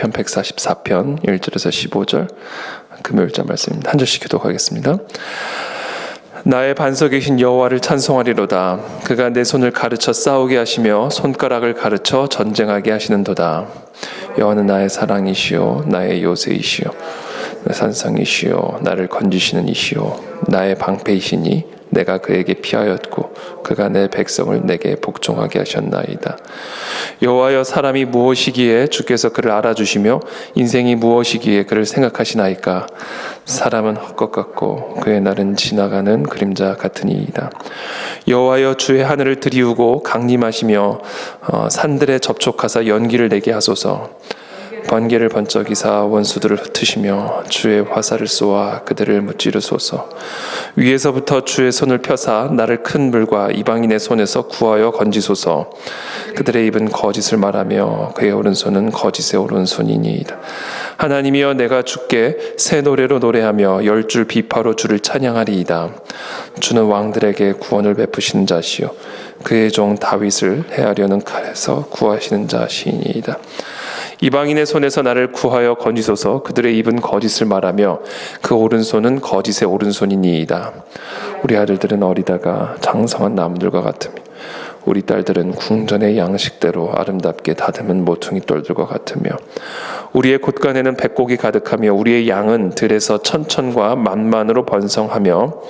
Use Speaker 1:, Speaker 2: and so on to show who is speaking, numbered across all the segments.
Speaker 1: 시편 144편 1절에서 15절 금요일자 말씀입니다. 한 절씩 기도하겠습니다. 나의 반석이신 여호와를 찬송하리로다. 그가 내 손을 가르쳐 싸우게 하시며 손가락을 가르쳐 전쟁하게 하시는도다. 여호와는 나의 사랑이시요 나의 요새이시요 내 산성이시요 나를 건지시는 이시요 나의 방패이시니 내가 그에게 피하였고 그가 내 백성을 내게 복종하게 하셨나이다. 여호와여, 사람이 무엇이기에 주께서 그를 알아주시며 인생이 무엇이기에 그를 생각하시나이까. 사람은 헛것 같고 그의 날은 지나가는 그림자 같으니이다. 여호와여, 주의 하늘을 들이우고 강림하시며 산들에 접촉하사 연기를 내게 하소서. 번개를 번쩍이사 원수들을 흩으시며 주의 화살을 쏘아 그들을 무찌르소서. 위에서부터 주의 손을 펴사 나를 큰 물과 이방인의 손에서 구하여 건지소서. 그들의 입은 거짓을 말하며 그의 오른손은 거짓의 오른손이니이다. 하나님이여, 내가 주께 새 노래로 노래하며 10줄 비파로 주를 찬양하리이다. 주는 왕들에게 구원을 베푸시는 자시요 그의 종 다윗을 해하려는 칼에서 구하시는 자시니이다. 이방인의 손에서 나를 구하여 건지소서. 그들의 입은 거짓을 말하며 그 오른손은 거짓의 오른손이니이다. 우리 아들들은 어리다가 장성한 나무들과 같으며 우리 딸들은 궁전의 양식대로 아름답게 다듬은 모퉁이 똘들과 같으며 우리의 곳간에는 백곡이 가득하며 우리의 양은 들에서 천천과 만만으로 번성하며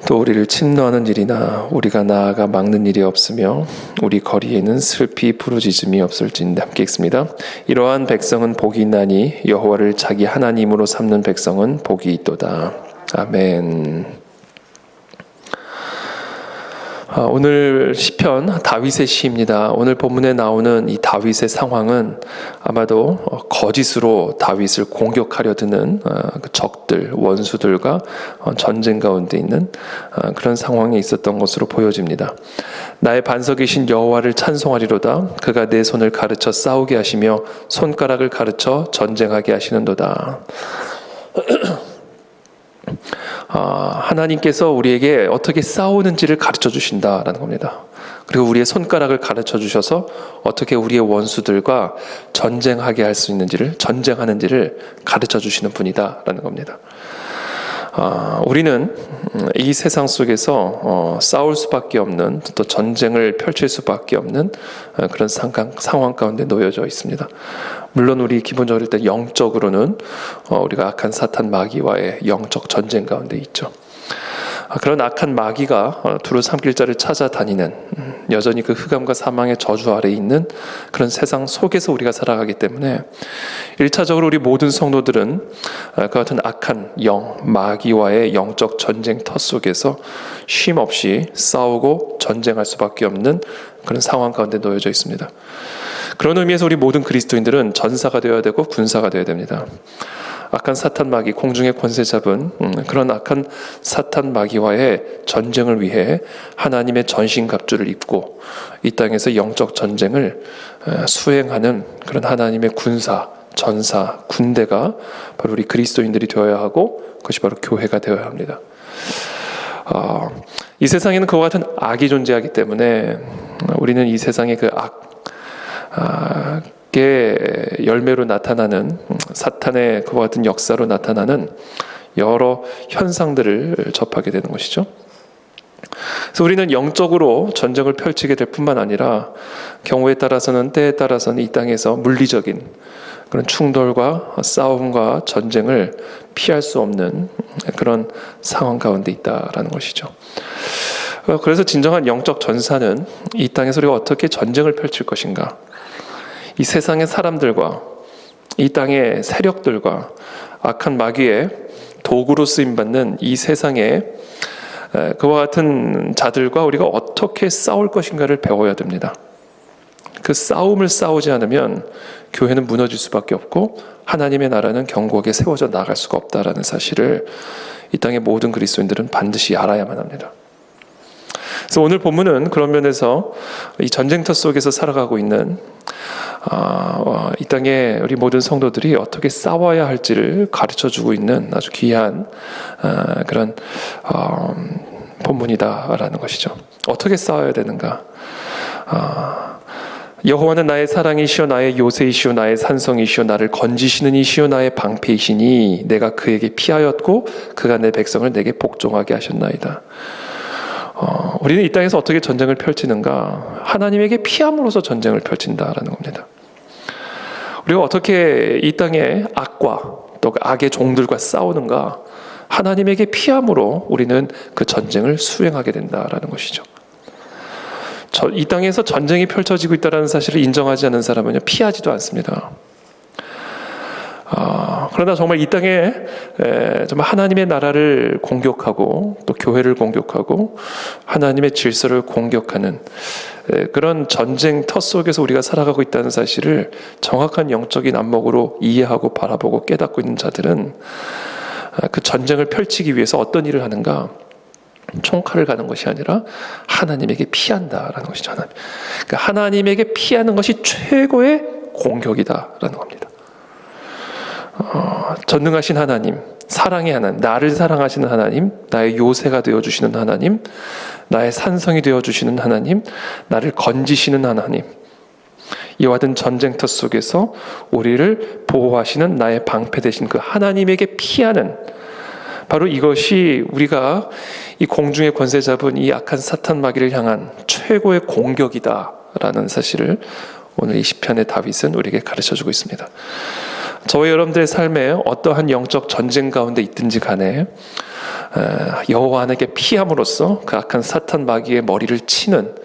Speaker 1: 또 우리를 침노하는 일이나 우리가 나아가 막는 일이 없으며 우리 거리에는 슬피 부르짖음이 없을진데. 함께 읽습니다. 이러한 백성은 복이 있나니 여호와를 자기 하나님으로 삼는 백성은 복이 있도다. 아멘. 오늘 시편 다윗의 시입니다. 오늘 본문에 나오는 이 다윗의 상황은 아마도 거짓으로 다윗을 공격하려 드는 적들, 원수들과 전쟁 가운데 있는 그런 상황에 있었던 것으로 보여집니다. 나의 반석이신 여호와를 찬송하리로다. 그가 내 손을 가르쳐 싸우게 하시며 손가락을 가르쳐 전쟁하게 하시는도다. 하나님께서 우리에게 어떻게 싸우는지를 가르쳐 주신다라는 겁니다. 그리고 우리의 손가락을 가르쳐 주셔서 어떻게 우리의 원수들과 전쟁하게 할 수 있는지를, 전쟁하는지를 가르쳐 주시는 분이다라는 겁니다. 우리는 이 세상 속에서 싸울 수밖에 없는, 또 전쟁을 펼칠 수밖에 없는 그런 상황 가운데 놓여져 있습니다. 물론 우리 기본적으로 일단 영적으로는 우리가 악한 사탄 마귀와의 영적 전쟁 가운데 있죠. 그런 악한 마귀가 두루 삼킬 자를 찾아다니는, 여전히 그 흑암과 사망의 저주 아래에 있는 그런 세상 속에서 우리가 살아가기 때문에 1차적으로 우리 모든 성도들은 그 같은 악한 영, 마귀와의 영적 전쟁터 속에서 쉼 없이 싸우고 전쟁할 수밖에 없는 그런 상황 가운데 놓여져 있습니다. 그런 의미에서 우리 모든 그리스도인들은 전사가 되어야 되고 군사가 되어야 됩니다. 악한 사탄 마귀, 공중의 권세 잡은 그런 악한 사탄 마귀와의 전쟁을 위해 하나님의 전신갑주를 입고 이 땅에서 영적 전쟁을 수행하는 그런 하나님의 군사, 전사, 군대가 바로 우리 그리스도인들이 되어야 하고, 그것이 바로 교회가 되어야 합니다. 이 세상에는 그와 같은 악이 존재하기 때문에 우리는 이 세상의 그 악의 열매로 나타나는, 사탄의 그와 같은 역사로 나타나는 여러 현상들을 접하게 되는 것이죠. 그래서 우리는 영적으로 전쟁을 펼치게 될 뿐만 아니라 경우에 따라서는, 때에 따라서는 이 땅에서 물리적인 그런 충돌과 싸움과 전쟁을 피할 수 없는 그런 상황 가운데 있다라는 것이죠. 그래서 진정한 영적 전사는 이 땅에서 우리가 어떻게 전쟁을 펼칠 것인가, 이 세상의 사람들과 이 땅의 세력들과 악한 마귀의 도구로 쓰임받는 이 세상의 그와 같은 자들과 우리가 어떻게 싸울 것인가를 배워야 됩니다. 그 싸움을 싸우지 않으면 교회는 무너질 수밖에 없고 하나님의 나라는 견고하게 세워져 나갈 수가 없다라는 사실을 이 땅의 모든 그리스도인들은 반드시 알아야만 합니다. 그래서 오늘 본문은 그런 면에서 이 전쟁터 속에서 살아가고 있는 이 땅의 우리 모든 성도들이 어떻게 싸워야 할지를 가르쳐주고 있는 아주 귀한 그런 본문이다라는 것이죠. 어떻게 싸워야 되는가? 여호와는 나의 사랑이시오 나의 요새이시오 나의 산성이시오 나를 건지시는 이시오 나의 방패이시니 내가 그에게 피하였고 그가 내 백성을 내게 복종하게 하셨나이다. 우리는 이 땅에서 어떻게 전쟁을 펼치는가? 하나님에게 피함으로써 전쟁을 펼친다라는 겁니다. 우리가 어떻게 이 땅의 악과 또 악의 종들과 싸우는가? 하나님에게 피함으로 우리는 그 전쟁을 수행하게 된다라는 것이죠. 이 땅에서 전쟁이 펼쳐지고 있다는 사실을 인정하지 않는 사람은요, 피하지도 않습니다. 그러나 정말 이 땅에 정말 하나님의 나라를 공격하고 또 교회를 공격하고 하나님의 질서를 공격하는 그런 전쟁터 속에서 우리가 살아가고 있다는 사실을 정확한 영적인 안목으로 이해하고 바라보고 깨닫고 있는 자들은 그 전쟁을 펼치기 위해서 어떤 일을 하는가? 총칼을 가는 것이 아니라 하나님에게 피한다라는 것이죠. 그러니까 하나님에게 피하는 것이 최고의 공격이다라는 겁니다. 전능하신 하나님, 사랑의 하나님, 나를 사랑하시는 하나님, 나의 요새가 되어주시는 하나님, 나의 산성이 되어주시는 하나님, 나를 건지시는 하나님, 이와 같은 전쟁터 속에서 우리를 보호하시는 나의 방패 되신 그 하나님에게 피하는, 바로 이것이 우리가 이 공중의 권세 잡은 이 악한 사탄 마귀를 향한 최고의 공격이다라는 사실을 오늘 이 시편의 다윗은 우리에게 가르쳐주고 있습니다. 저와 여러분들의 삶에 어떠한 영적 전쟁 가운데 있든지 간에 여호와 하나님께 피함으로써 그 악한 사탄 마귀의 머리를 치는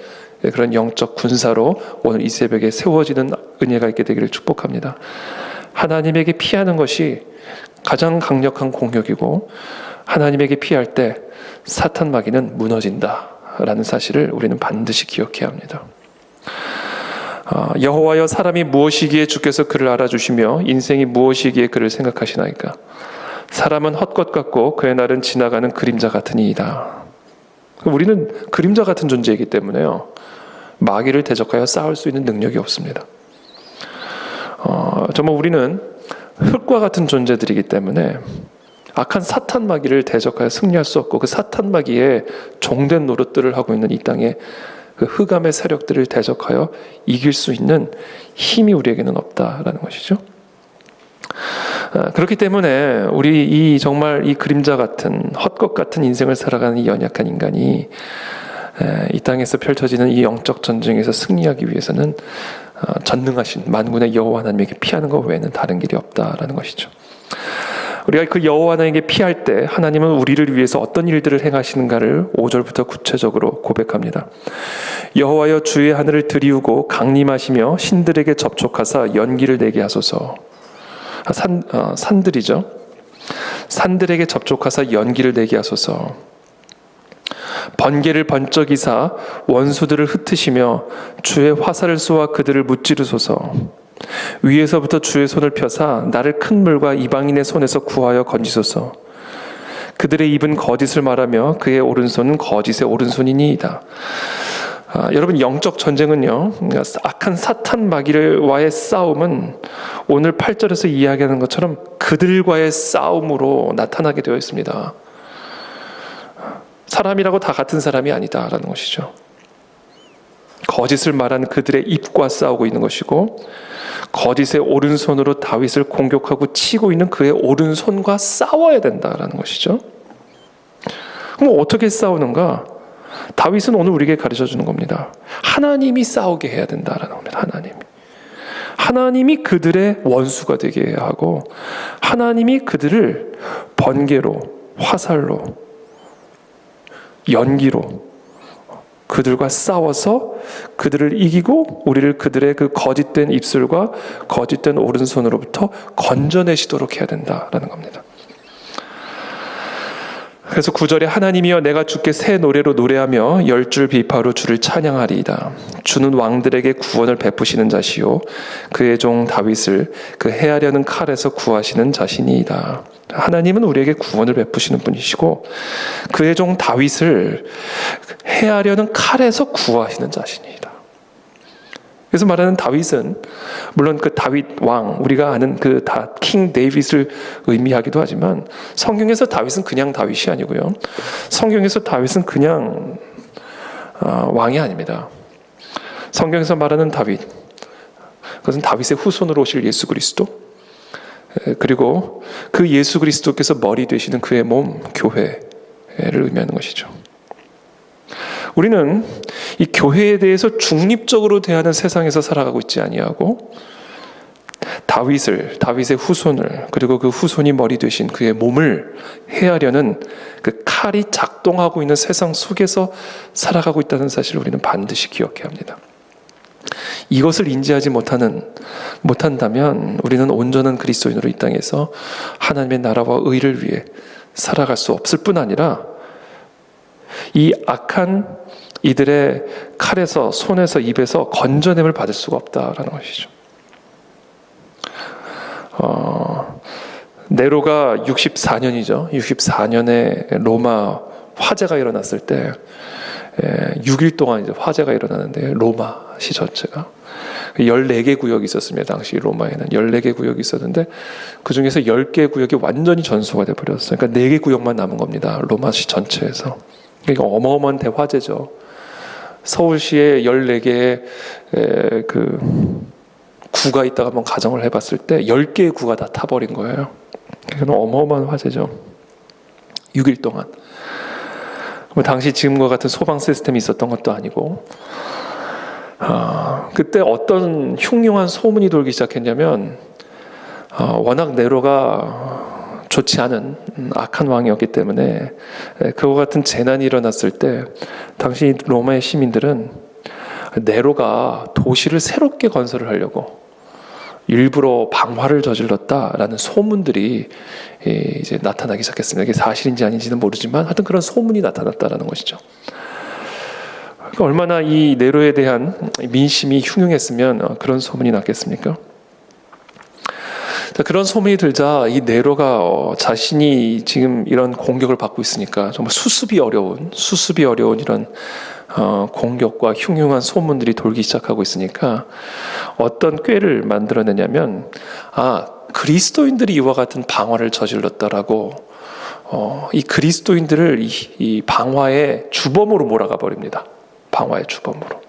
Speaker 1: 그런 영적 군사로 오늘 이 새벽에 세워지는 은혜가 있게 되기를 축복합니다. 하나님에게 피하는 것이 가장 강력한 공격이고 하나님에게 피할 때 사탄 마귀는 무너진다라는 사실을 우리는 반드시 기억해야 합니다. 여호와여 사람이 무엇이기에 주께서 그를 알아주시며 인생이 무엇이기에 그를 생각하시나이까. 사람은 헛것 같고 그의 날은 지나가는 그림자 같으니이다. 우리는 그림자 같은 존재이기 때문에요, 마귀를 대적하여 싸울 수 있는 능력이 없습니다. 정말 우리는 흙과 같은 존재들이기 때문에 악한 사탄 마귀를 대적하여 승리할 수 없고 그 사탄 마귀의 종된 노릇들을 하고 있는 이 땅에 그 흑암의 세력들을 대적하여 이길 수 있는 힘이 우리에게는 없다라는 것이죠. 그렇기 때문에 우리 정말 이 그림자 같은 헛것 같은 인생을 살아가는 이 연약한 인간이 이 땅에서 펼쳐지는 이 영적 전쟁에서 승리하기 위해서는 전능하신 만군의 여호와 하나님에게 피하는 것 외에는 다른 길이 없다라는 것이죠. 우리가 그 여호와 하나님에게 피할 때 하나님은 우리를 위해서 어떤 일들을 행하시는가를 5절부터 구체적으로 고백합니다. 여호와여 주의 하늘을 들이우고 강림하시며 신들에게 접촉하사 연기를 내게 하소서. 산들이죠. 산들에게 접촉하사 연기를 내게 하소서. 번개를 번쩍이사 원수들을 흩으시며 주의 화살을 쏘아 그들을 무찌르소서. 위에서부터 주의 손을 펴사 나를 큰 물과 이방인의 손에서 구하여 건지소서. 그들의 입은 거짓을 말하며 그의 오른손은 거짓의 오른손이니이다. 여러분, 영적 전쟁은요, 악한 사탄 마귀와의 싸움은 오늘 8절에서 이야기하는 것처럼 그들과의 싸움으로 나타나게 되어 있습니다. 사람이라고 다 같은 사람이 아니다라는 것이죠. 거짓을 말하는 그들의 입과 싸우고 있는 것이고, 거짓의 오른손으로 다윗을 공격하고 치고 있는 그의 오른손과 싸워야 된다라는 것이죠. 그럼 어떻게 싸우는가? 다윗은 오늘 우리에게 가르쳐주는 겁니다. 하나님이 싸우게 해야 된다라는 겁니다. 하나님이 그들의 원수가 되게 해야 하고, 하나님이 그들을 번개로, 화살로, 연기로 그들과 싸워서 그들을 이기고 우리를 그들의 그 거짓된 입술과 거짓된 오른손으로부터 건져내시도록 해야 된다라는 겁니다. 그래서 9절에 하나님이여 내가 주께 새 노래로 노래하며 열줄 비파로 주를 찬양하리이다. 주는 왕들에게 구원을 베푸시는 자시요 그의 종 다윗을 그 해하려는 칼에서 구하시는 자신이이다. 하나님은 우리에게 구원을 베푸시는 분이시고 그의 종 다윗을 해하려는 칼에서 구하시는 자신이다. 그래서 말하는 다윗은 물론 그 다윗 왕, 우리가 아는 그 킹 데이빗을 의미하기도 하지만 성경에서 다윗은 그냥 다윗이 아니고요. 성경에서 다윗은 그냥 왕이 아닙니다. 성경에서 말하는 다윗, 그것은 다윗의 후손으로 오실 예수 그리스도, 그리고 그 예수 그리스도께서 머리 되시는 그의 몸 교회를 의미하는 것이죠. 우리는 이 교회에 대해서 중립적으로 대하는 세상에서 살아가고 있지 아니하고 다윗의 후손을, 그리고 그 후손이 머리 되신 그의 몸을 해하려는 그 칼이 작동하고 있는 세상 속에서 살아가고 있다는 사실을 우리는 반드시 기억해야 합니다. 이것을 인지하지 못한다면 우리는 온전한 그리스도인으로 이 땅에서 하나님의 나라와 의를 위해 살아갈 수 없을 뿐 아니라 이 악한 이들의 칼에서, 손에서, 입에서 건져냄을 받을 수가 없다라는 것이죠. 네로가 64년이죠. 64년에 로마 화재가 일어났을 때 6일 동안 이제 화재가 일어나는데 로마시 전체가 14개 구역이 있었습니다. 당시 로마에는 14개 구역이 있었는데 그 중에서 10개 구역이 완전히 전소가 돼버렸어요. 그러니까 4개 구역만 남은 겁니다. 로마시 전체에서. 그러니까 어마어마한 대화재죠. 서울시에 14개의 그 구가 있다가 한번 가정을 해봤을 때 10개의 구가 다 타버린 거예요. 그건 어마어마한 화재죠. 6일 동안. 당시 지금과 같은 소방 시스템이 있었던 것도 아니고, 그때 어떤 흉흉한 소문이 돌기 시작했냐면, 워낙 네로가 좋지 않은 악한 왕이었기 때문에 그와 같은 재난이 일어났을 때 당시 로마의 시민들은 네로가 도시를 새롭게 건설을 하려고 일부러 방화를 저질렀다라는 소문들이 이제 나타나기 시작했습니다. 이게 사실인지 아닌지는 모르지만 하여튼 그런 소문이 나타났다라는 것이죠. 그러니까 얼마나 이 네로에 대한 민심이 흉흉했으면 그런 소문이 났겠습니까? 자, 그런 소문이 들자 이 네로가 자신이 지금 이런 공격을 받고 있으니까 정말 수습이 어려운 이런 공격과 흉흉한 소문들이 돌기 시작하고 있으니까 어떤 꾀를 만들어내냐면 그리스도인들이 이와 같은 방화를 저질렀다라고 이 그리스도인들을 이 방화의 주범으로 몰아가 버립니다. 방화의 주범으로.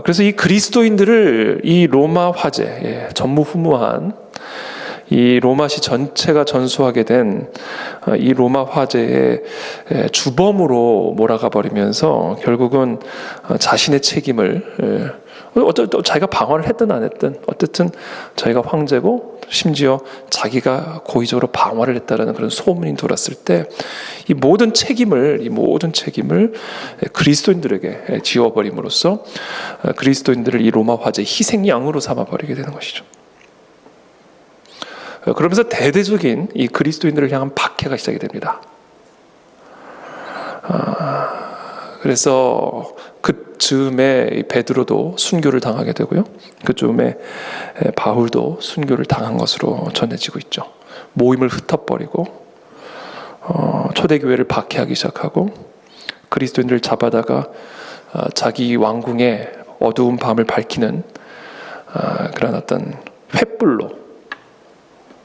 Speaker 1: 그래서 이 그리스도인들을 이 로마 화재, 전무후무한 이 로마시 전체가 전소하게 된 이 로마 화재의 주범으로 몰아가 버리면서 결국은 자신의 책임을 어쨌든 자기가 방어를 했든 안 했든 어쨌든 자기가 황제고 심지어 자기가 고의적으로 방어를 했다라는 그런 소문이 돌았을 때 이 모든 책임을 그리스도인들에게 지워버림으로써 그리스도인들을 이 로마 화재의 희생양으로 삼아버리게 되는 것이죠. 그러면서 대대적인 이 그리스도인들을 향한 박해가 시작이 됩니다. 그래서 그 즈음에 베드로도 순교를 당하게 되고요. 그 즈음에 바울도 순교를 당한 것으로 전해지고 있죠. 모임을 흩어버리고 초대교회를 박해하기 시작하고 그리스도인들을 잡아다가 자기 왕궁의 어두운 밤을 밝히는 그런 어떤 횃불로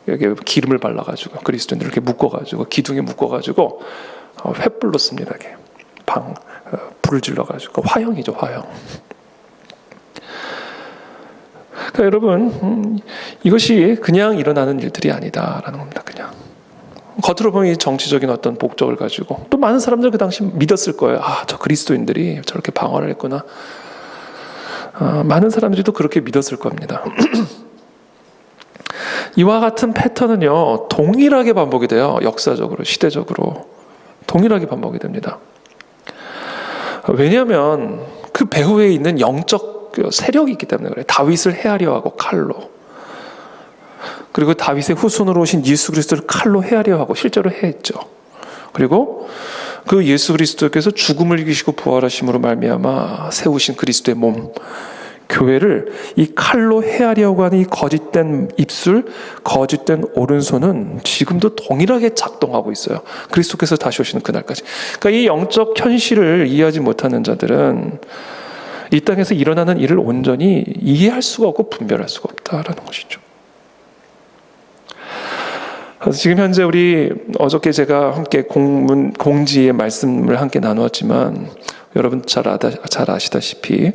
Speaker 1: 여기 기름을 발라가지고 그리스도인들을 이렇게 묶어가지고 기둥에 묶어가지고 횃불로 씁니다. 이렇게 불을 질러가지고 화형이죠, 화형. 그러니까 여러분 이것이 그냥 일어나는 일들이 아니다라는 겁니다. 그냥 겉으로 보면 정치적인 어떤 목적을 가지고 또 많은 사람들 그 당시 믿었을 거예요. 저 그리스도인들이 저렇게 방어를 했구나. 많은 사람들이 또 그렇게 믿었을 겁니다. 이와 같은 패턴은요 동일하게 반복이 돼요. 역사적으로, 시대적으로 동일하게 반복이 됩니다. 왜냐하면 그 배후에 있는 영적 세력이 있기 때문에 그래요. 다윗을 헤아려 하고 칼로, 그리고 다윗의 후손으로 오신 예수 그리스도를 칼로 헤아려 하고 실제로 해했죠. 그리고 그 예수 그리스도께서 죽음을 이기시고 부활하심으로 말미암아 세우신 그리스도의 몸 교회를 이 칼로 헤아려고 하는 이 거짓된 입술, 거짓된 오른손은 지금도 동일하게 작동하고 있어요. 그리스도께서 다시 오시는 그날까지. 그러니까 이 영적 현실을 이해하지 못하는 자들은 이 땅에서 일어나는 일을 온전히 이해할 수가 없고 분별할 수가 없다라는 것이죠. 그래서 지금 현재 우리 어저께 제가 함께 공지의 말씀을 함께 나누었지만 여러분 잘 아시다시피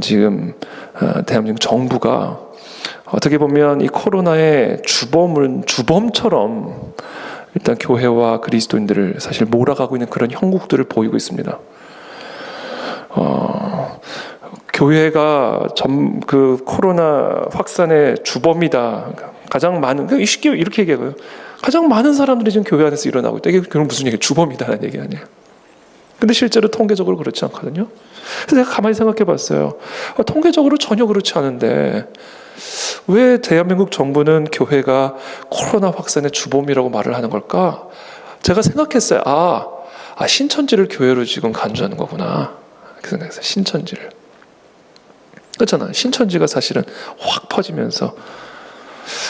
Speaker 1: 지금 대한민국 정부가 어떻게 보면 이 코로나의 주범처럼 일단 교회와 그리스도인들을 사실 몰아가고 있는 그런 형국들을 보이고 있습니다. 교회가 그 코로나 확산의 주범이다. 가장 많은, 쉽게 이렇게 얘기해요. 가장 많은 사람들이 지금 교회 안에서 일어나고 있다. 이게 그럼 무슨 얘기예요? 주범이다라는 얘기 아니에요. 근데 실제로 통계적으로 그렇지 않거든요. 그래서 제가 가만히 생각해 봤어요. 통계적으로 전혀 그렇지 않은데 왜 대한민국 정부는 교회가 코로나 확산의 주범이라고 말을 하는 걸까? 제가 생각했어요. 신천지를 교회로 지금 간주하는 거구나. 그 생각했어요. 신천지를. 그렇잖아요. 신천지가 사실은 확 퍼지면서,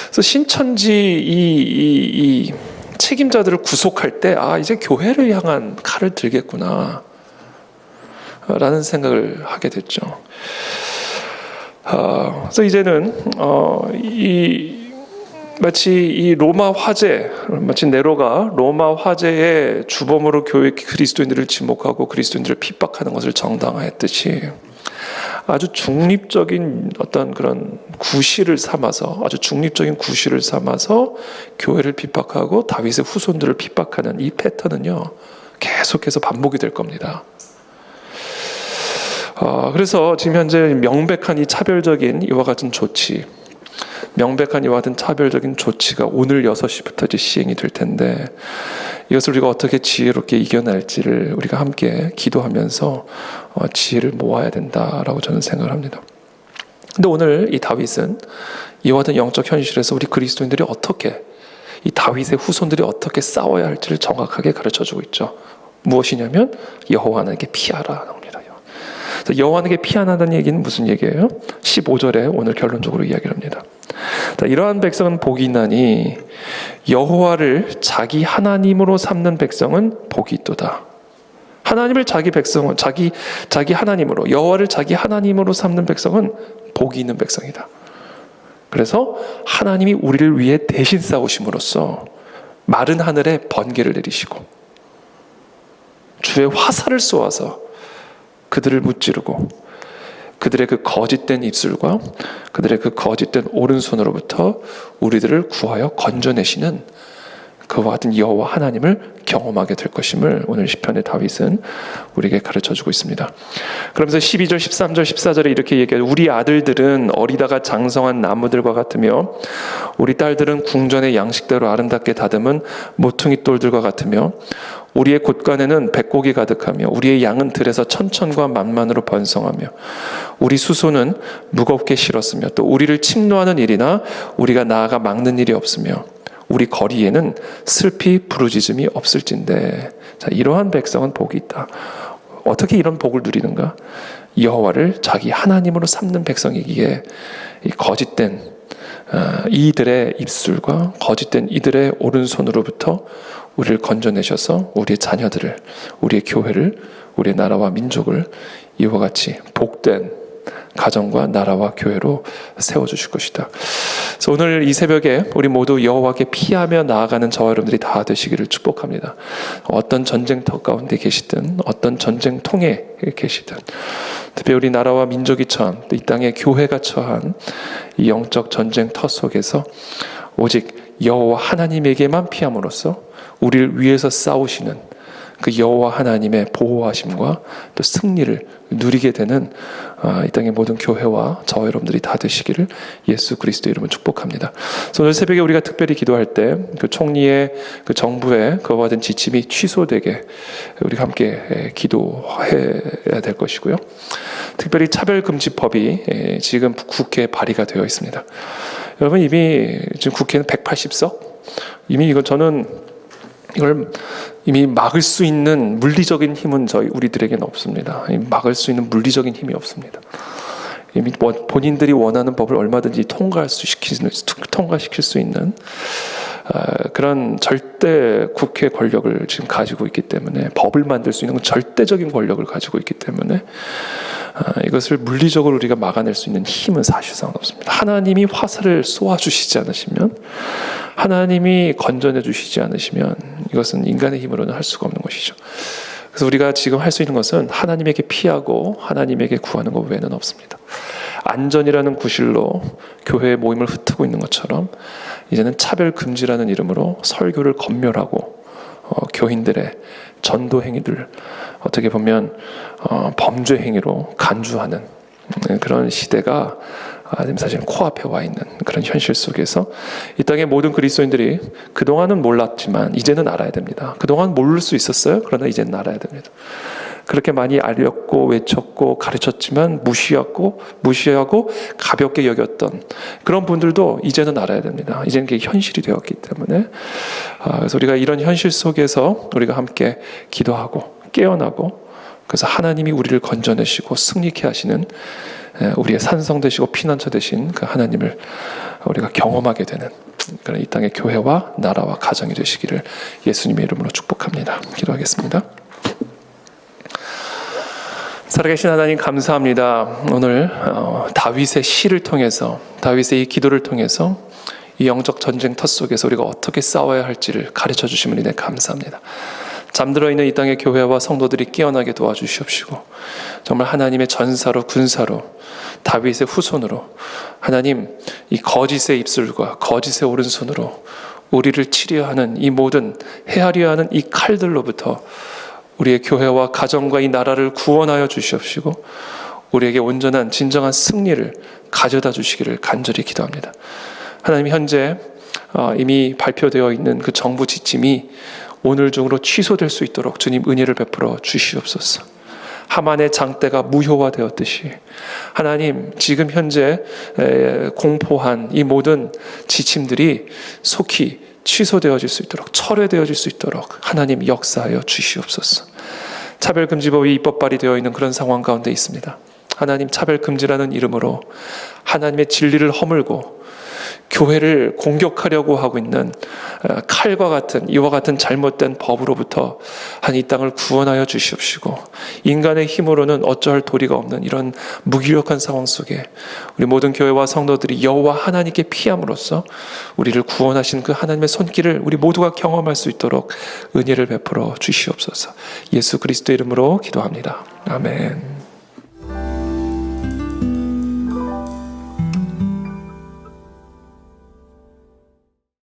Speaker 1: 그래서 신천지 이 책임자들을 구속할 때 이제 교회를 향한 칼을 들겠구나 라는 생각을 하게 됐죠. 그래서 이제는 마치 이 로마 화재, 마치 네로가 로마 화재의 주범으로 교회 그리스도인들을 지목하고 그리스도인들을 핍박하는 것을 정당화했듯이 아주 중립적인 어떤 그런 구실을 삼아서, 교회를 핍박하고 다윗의 후손들을 핍박하는 이 패턴은요 계속해서 반복이 될 겁니다. 그래서 지금 현재 명백한 이 차별적인 이와 같은 조치가 오늘 6시부터 이제 시행이 될 텐데, 이것을 우리가 어떻게 지혜롭게 이겨낼지를 우리가 함께 기도하면서 지혜를 모아야 된다라고 저는 생각을 합니다. 근데 오늘 이 다윗은 이와 같은 영적 현실에서 우리 그리스도인들이 어떻게, 이 다윗의 후손들이 어떻게 싸워야 할지를 정확하게 가르쳐주고 있죠. 무엇이냐면 여호와 하나님께 피하라 합니다. 여호와 하나님께 피하라는 얘기는 무슨 얘기예요? 15절에 오늘 결론적으로 이야기를 합니다. 이러한 백성은 복이 있나니 여호와를 자기 하나님으로 삼는 백성은 복이 있도다. 하나님을 자기 하나님으로, 여호와를 자기 하나님으로 삼는 백성은 복이 있는 백성이다. 그래서 하나님이 우리를 위해 대신 싸우심으로써 마른 하늘에 번개를 내리시고 주의 화살을 쏘아서 그들을 무찌르고 그들의 그 거짓된 입술과 그들의 그 거짓된 오른손으로부터 우리들을 구하여 건져내시는 그와 같은 여호와 하나님을 경험하게 될 것임을 오늘 시편의 다윗은 우리에게 가르쳐주고 있습니다. 그러면서 12절, 13절, 14절에 이렇게 얘기해요. 우리 아들들은 어리다가 장성한 나무들과 같으며 우리 딸들은 궁전의 양식대로 아름답게 다듬은 모퉁이 돌들과 같으며 우리의 곳간에는 백곡이 가득하며 우리의 양은 들에서 천천과 만만으로 번성하며 우리 수소는 무겁게 실었으며 또 우리를 침노하는 일이나 우리가 나아가 막는 일이 없으며 우리 거리에는 슬피 부르짖음이 없을진데. 자, 이러한 백성은 복이 있다. 어떻게 이런 복을 누리는가? 여호와를 자기 하나님으로 삼는 백성이기에 이 거짓된 이들의 입술과 거짓된 이들의 오른손으로부터 우리를 건져내셔서 우리의 자녀들을, 우리의 교회를, 우리의 나라와 민족을 이와 같이 복된 가정과 나라와 교회로 세워주실 것이다. 그래서 오늘 이 새벽에 우리 모두 여호와께 피하며 나아가는 저와 여러분들이 다 되시기를 축복합니다. 어떤 전쟁터 가운데 계시든 어떤 전쟁통에 계시든 특히 우리 나라와 민족이 처한 또 이 땅의 교회가 처한 이 영적 전쟁터 속에서 오직 여호와 하나님에게만 피함으로써 우리를 위해서 싸우시는 그 여호와 하나님의 보호하심과 또 승리를 누리게 되는 이 땅의 모든 교회와 저와 여러분들이 다 되시기를 예수 그리스도 이름으로 축복합니다. 그래서 오늘 새벽에 우리가 특별히 기도할 때 그 총리의 그 정부의 그와 같은 지침이 취소되게 우리가 함께 기도해야 될 것이고요. 특별히 차별금지법이 지금 국회에 발의가 되어 있습니다. 여러분 이미 지금 국회는 180석 이미 이걸 이미 막을 수 있는 물리적인 힘은 우리들에게는 없습니다. 막을 수 있는 물리적인 힘이 없습니다. 이미 본인들이 원하는 법을 얼마든지 통과시킬 수 있는 그런 절대 국회 권력을 지금 가지고 있기 때문에, 법을 만들 수 있는 절대적인 권력을 가지고 있기 때문에 이것을 물리적으로 우리가 막아낼 수 있는 힘은 사실상 없습니다. 하나님이 화살을 쏘아주시지 않으시면, 하나님이 건져내 주시지 않으시면 이것은 인간의 힘으로는 할 수가 없는 것이죠. 그래서 우리가 지금 할 수 있는 것은 하나님에게 피하고 하나님에게 구하는 것 외에는 없습니다. 안전이라는 구실로 교회의 모임을 흩트고 있는 것처럼 이제는 차별금지라는 이름으로 설교를 검열하고 교인들의 전도 행위들, 어떻게 보면 범죄 행위로 간주하는 그런 시대가 사실 코앞에 와 있는 그런 현실 속에서 이 땅의 모든 그리스도인들이 그동안은 몰랐지만 이제는 알아야 됩니다. 그동안 모를 수 있었어요. 그러나 이제는 알아야 됩니다. 그렇게 많이 알렸고 외쳤고 가르쳤지만 무시하고 가볍게 여겼던 그런 분들도 이제는 알아야 됩니다. 이제는 그게 현실이 되었기 때문에 그래서 우리가 이런 현실 속에서 우리가 함께 기도하고 깨어나고, 그래서 하나님이 우리를 건져내시고 승리케 하시는 우리의 산성 되시고 피난처 되신 그 하나님을 우리가 경험하게 되는 그런 이 땅의 교회와 나라와 가정이 되시기를 예수님의 이름으로 축복합니다. 기도하겠습니다. 살아계신 하나님 감사합니다. 오늘 다윗의 시를 통해서, 다윗의 이 기도를 통해서 이 영적 전쟁터 속에서 우리가 어떻게 싸워야 할지를 가르쳐 주심을 인해 감사합니다. 잠들어 있는 이 땅의 교회와 성도들이 깨어나게 도와주시옵시고, 정말 하나님의 전사로 군사로 다윗의 후손으로 하나님 이 거짓의 입술과 거짓의 오른손으로 우리를 치려 하는 이 모든 헤아려 하는 이 칼들로부터 우리의 교회와 가정과 이 나라를 구원하여 주시옵시고 우리에게 온전한 진정한 승리를 가져다 주시기를 간절히 기도합니다. 하나님, 현재 이미 발표되어 있는 그 정부 지침이 오늘 중으로 취소될 수 있도록 주님 은혜를 베풀어 주시옵소서. 하만의 장대가 무효화되었듯이 하나님, 지금 현재 공포한 이 모든 지침들이 속히 취소되어질 수 있도록, 철회되어질 수 있도록 하나님 역사하여 주시옵소서. 차별금지법이 입법 발의되어 있는 그런 상황 가운데 있습니다. 하나님, 차별금지라는 이름으로 하나님의 진리를 허물고 교회를 공격하려고 하고 있는 칼과 같은 이와 같은 잘못된 법으로부터 한 이 땅을 구원하여 주시옵시고, 인간의 힘으로는 어쩌할 도리가 없는 이런 무기력한 상황 속에 우리 모든 교회와 성도들이 여호와 하나님께 피함으로써 우리를 구원하신 그 하나님의 손길을 우리 모두가 경험할 수 있도록 은혜를 베풀어 주시옵소서. 예수 그리스도 이름으로 기도합니다. 아멘.